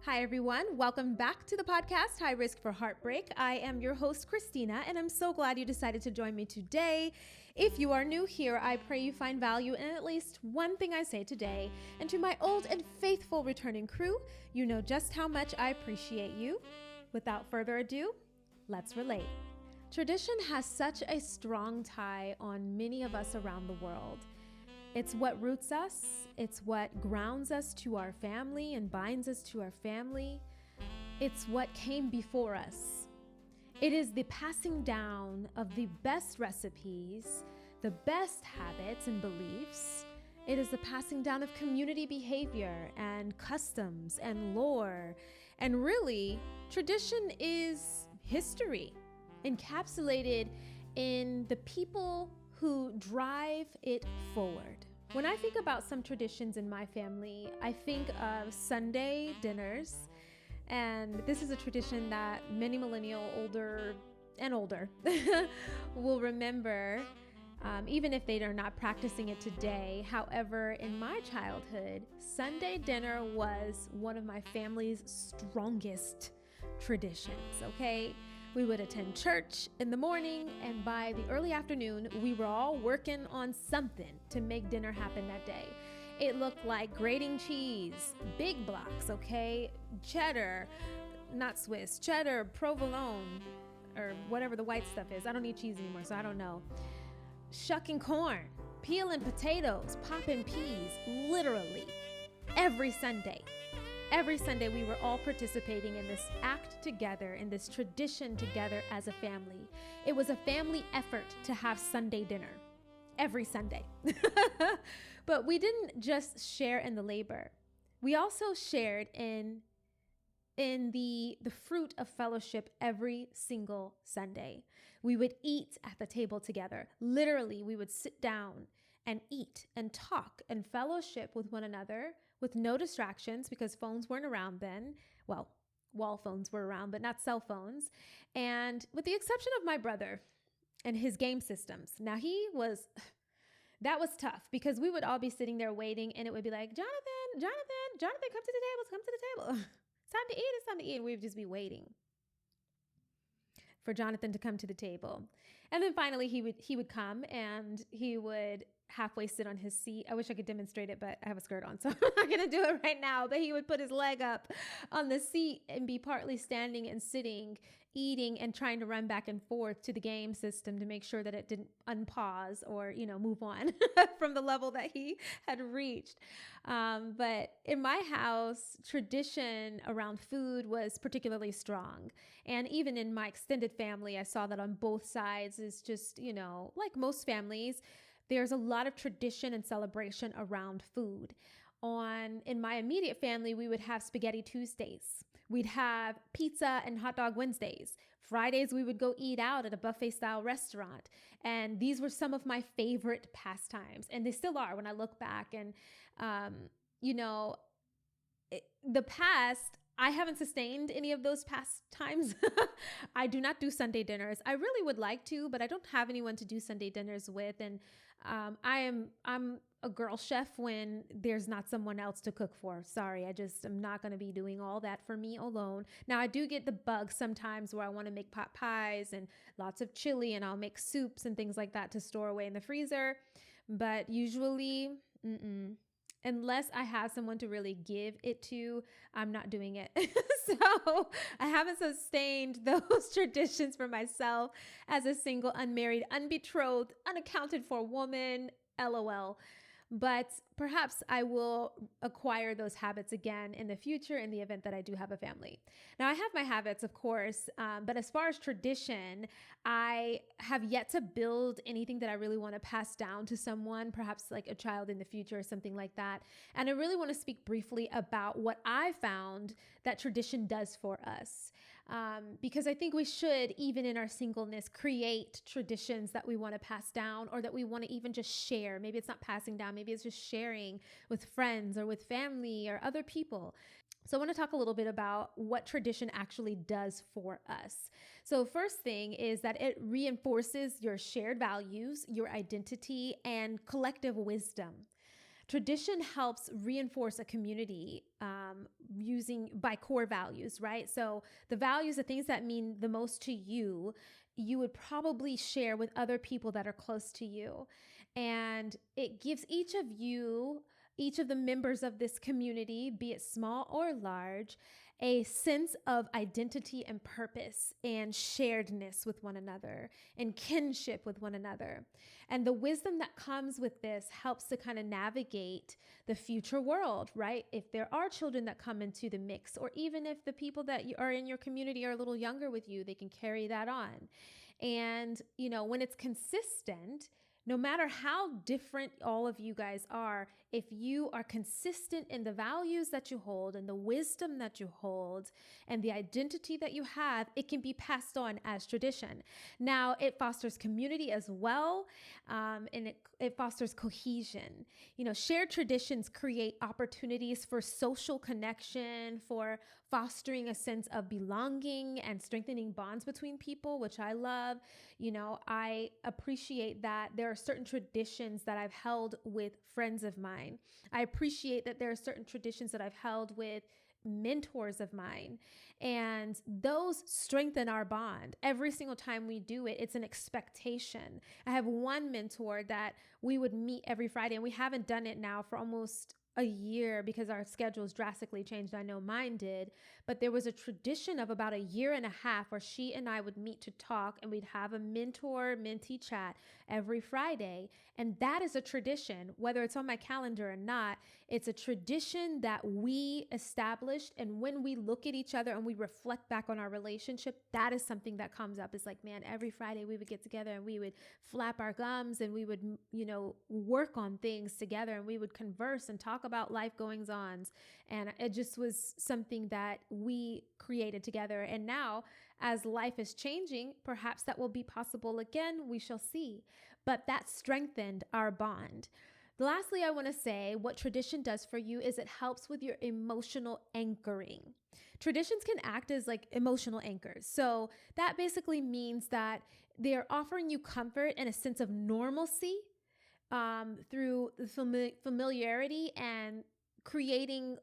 Hi, everyone. Welcome back to the podcast, High Risk for Heartbreak. I am your host, Christina, and I'm so glad you decided to join me today. If you are new here, I pray you find value in at least one thing I say today. And to my old and faithful returning crew, you know just how much I appreciate you. Without further ado, let's relate. Tradition has such a strong tie on many of us around the world. It's what roots us, it's what grounds us to our family and binds us to our family. It's what came before us. It is the passing down of the best recipes, the best habits and beliefs. It is the passing down of community behavior and customs and lore. And really, tradition is history, encapsulated in the people who drive it forward. When I think about some traditions in my family, I think of Sunday dinners. And this is a tradition that many millennial older will remember, even if they are not practicing it today. However, in my childhood, Sunday dinner was one of my family's strongest traditions, okay? We would attend church in the morning, and by the early afternoon, we were all working on something to make dinner happen that day. It looked like grating cheese, big blocks, okay? Cheddar, not Swiss, cheddar, provolone, or whatever the white stuff is. I don't eat cheese anymore, so I don't know. Shucking corn, peeling potatoes, popping peas, literally every Sunday. Every Sunday, we were all participating in this act together, in this tradition together as a family. It was a family effort to have Sunday dinner every Sunday. But we didn't just share in the labor. We also shared in the fruit of fellowship every single Sunday. We would eat at the table together. Literally, we would sit down and eat and talk and fellowship with one another with no distractions because phones weren't around then. Well, wall phones were around, but not cell phones. And with the exception of my brother and his game systems. Now that was tough because we would all be sitting there waiting and it would be like, Jonathan, come to the table. It's time to eat, it's time to eat. And we would just be waiting for Jonathan to come to the table. And then finally he would come and he would halfway sit on his seat. I wish I could demonstrate it, but I have a skirt on, so I'm not going to do it right now. But he would put his leg up on the seat and be partly standing and sitting, eating and trying to run back and forth to the game system to make sure that it didn't unpause or, move on from the level that he had reached. But in my house, tradition around food was particularly strong. And even in my extended family, I saw that on both sides is just, like most families, there's a lot of tradition and celebration around food. In my immediate family, we would have spaghetti Tuesdays. We'd have pizza and hot dog Wednesdays. Fridays, we would go eat out at a buffet style restaurant. And these were some of my favorite pastimes. And they still are when I look back. And, the past, I haven't sustained any of those pastimes. I do not do Sunday dinners. I really would like to, but I don't have anyone to do Sunday dinners with. And I'm a girl chef when there's not someone else to cook for. Sorry, I'm not going to be doing all that for me alone. Now, I do get the bug sometimes where I want to make pot pies and lots of chili, and I'll make soups and things like that to store away in the freezer. But usually, unless I have someone to really give it to, I'm not doing it. So I haven't sustained those traditions for myself as a single, unmarried, unbetrothed, unaccounted for woman. LOL. But perhaps I will acquire those habits again in the future in the event that I do have a family. Now, I have my habits, of course, but as far as tradition, I have yet to build anything that I really want to pass down to someone, perhaps like a child in the future or something like that. And I really want to speak briefly about what I found that tradition does for us. Because I think we should, even in our singleness, create traditions that we want to pass down or that we want to even just share. Maybe it's not passing down, maybe it's just sharing with friends or with family or other people. So I want to talk a little bit about what tradition actually does for us. So first thing is that it reinforces your shared values, your identity, and collective wisdom. Tradition helps reinforce a community using by core values, right? So the values, the things that mean the most to you, you would probably share with other people that are close to you. And it gives each of you, each of the members of this community, be it small or large, a sense of identity and purpose and sharedness with one another and kinship with one another. And the wisdom that comes with this helps to kind of navigate the future world, right? If there are children that come into the mix, or even if the people that are in your community are a little younger with you, they can carry that on. And, when it's consistent, no matter how different all of you guys are, if you are consistent in the values that you hold and the wisdom that you hold and the identity that you have, it can be passed on as tradition. Now, it fosters community as well, and it fosters cohesion. Shared traditions create opportunities for social connection, for fostering a sense of belonging and strengthening bonds between people, which I love. I appreciate that there are certain traditions that I've held with friends of mine. I appreciate that there are certain traditions that I've held with mentors of mine, and those strengthen our bond. Every single time we do it, it's an expectation. I have one mentor that we would meet every Friday, and we haven't done it now for almost a year because our schedules drastically changed. I know mine did, but there was a tradition of about a year and a half where she and I would meet to talk, and we'd have a mentor-mentee chat every Friday. And that is a tradition, whether it's on my calendar or not. It's a tradition that we established. And when we look at each other and we reflect back on our relationship, that is something that comes up. It's like, man, every Friday we would get together and we would flap our gums and we would, work on things together, and we would converse and talk about life goings ons. And it just was something that we created together. And now, as life is changing, perhaps that will be possible again. We shall see. But that strengthened our bond. Lastly, I want to say what tradition does for you is it helps with your emotional anchoring. Traditions can act as like emotional anchors. So that basically means that they're offering you comfort and a sense of normalcy through the familiarity and creating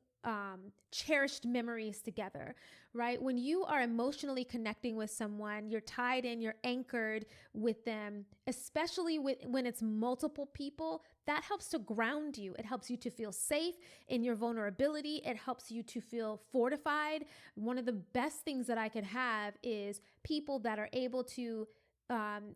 cherished memories together, right? When you are emotionally connecting with someone, you're tied in, you're anchored with them, especially when it's multiple people. That helps to ground you. It helps you to feel safe in your vulnerability. It helps you to feel fortified. One of the best things that I could have is people that are able to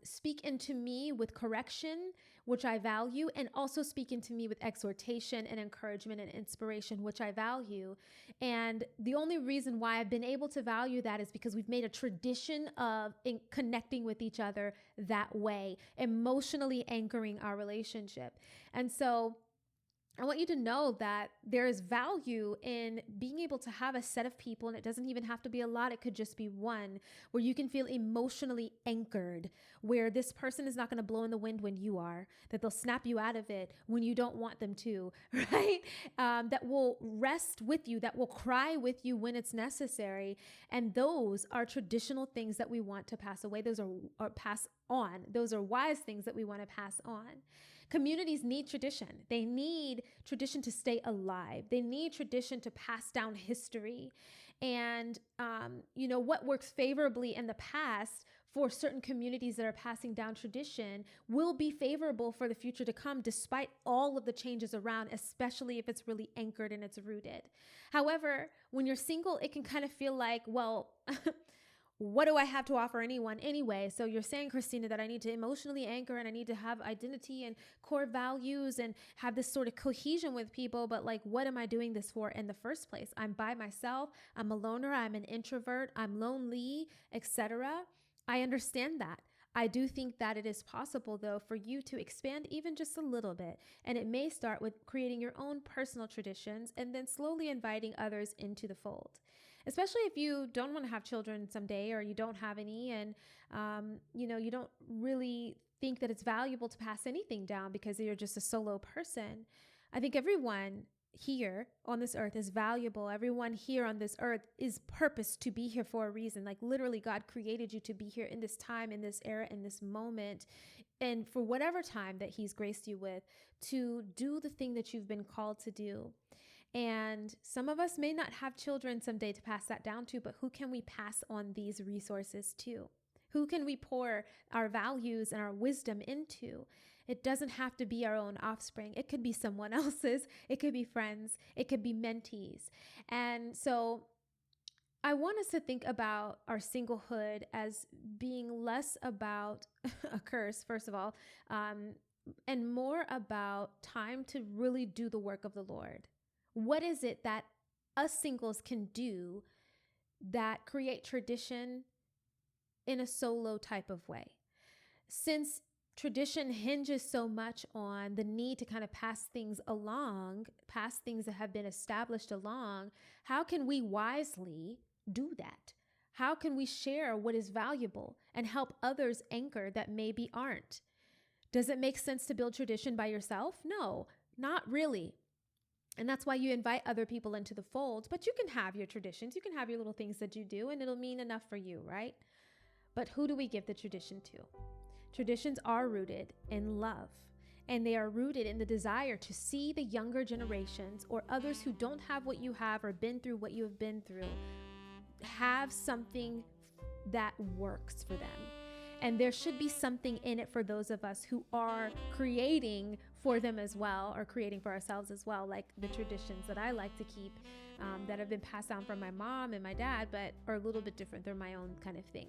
speak into me with correction, which I value, and also speak into me with exhortation and encouragement and inspiration, which I value. And the only reason why I've been able to value that is because we've made a tradition of connecting with each other that way, emotionally anchoring our relationship. And so I want you to know that there is value in being able to have a set of people, and it doesn't even have to be a lot. It could just be one where you can feel emotionally anchored, where this person is not going to blow in the wind when you are, that they'll snap you out of it when you don't want them to, right? That will rest with you, that will cry with you when it's necessary. And those are traditional things that we want to pass away. Those are pass on. Those are wise things that we want to pass on. Communities need tradition. They need tradition to stay alive. They need tradition to pass down history. And, what works favorably in the past for certain communities that are passing down tradition will be favorable for the future to come, despite all of the changes around, especially if it's really anchored and it's rooted. However, when you're single, it can kind of feel like, well, what do I have to offer anyone anyway? So you're saying, Christina, that I need to emotionally anchor and I need to have identity and core values and have this sort of cohesion with people. But like, what am I doing this for in the first place? I'm by myself. I'm a loner. I'm an introvert. I'm lonely, etc. I understand that. I do think that it is possible, though, for you to expand even just a little bit. And it may start with creating your own personal traditions and then slowly inviting others into the fold. Especially if you don't want to have children someday, or you don't have any, and you don't really think that it's valuable to pass anything down because you're just a solo person. I think everyone here on this earth is valuable. Everyone here on this earth is purposed to be here for a reason. Like literally, God created you to be here in this time, in this era, in this moment, and for whatever time that he's graced you with, to do the thing that you've been called to do. And some of us may not have children someday to pass that down to, but who can we pass on these resources to? Who can we pour our values and our wisdom into? It doesn't have to be our own offspring. It could be someone else's. It could be friends. It could be mentees. And so I want us to think about our singlehood as being less about a curse, first of all, and more about time to really do the work of the Lord. What is it that us singles can do that create tradition in a solo type of way? Since tradition hinges so much on the need to kind of pass things along, pass things that have been established along, how can we wisely do that? How can we share what is valuable and help others anchor that maybe aren't? Does it make sense to build tradition by yourself? No, not really. And that's why you invite other people into the fold, but you can have your traditions. You can have your little things that you do, and it'll mean enough for you, right? But who do we give the tradition to? Traditions are rooted in love, and they are rooted in the desire to see the younger generations or others who don't have what you have or been through what you have been through have something that works for them. And there should be something in it for those of us who are creating for them as well, or creating for ourselves as well, like the traditions that I like to keep that have been passed down from my mom and my dad, but are a little bit different. They're my own kind of thing.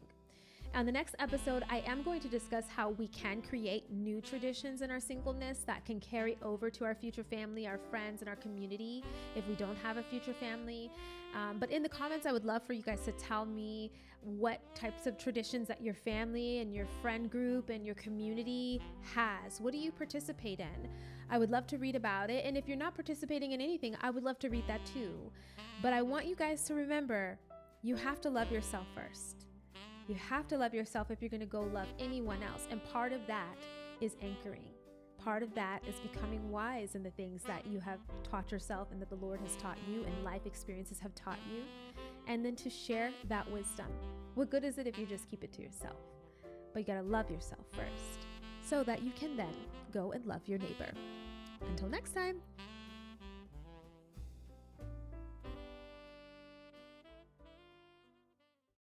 On the next episode, I am going to discuss how we can create new traditions in our singleness that can carry over to our future family, our friends, and our community if we don't have a future family. But in the comments, I would love for you guys to tell me what types of traditions that your family and your friend group and your community has. What do you participate in? I would love to read about it. And if you're not participating in anything, I would love to read that too. But I want you guys to remember, you have to love yourself first. You have to love yourself if you're going to go love anyone else. And part of that is anchoring. Part of that is becoming wise in the things that you have taught yourself and that the Lord has taught you and life experiences have taught you. And then to share that wisdom. What good is it if you just keep it to yourself? But you got to love yourself first so that you can then go and love your neighbor. Until next time.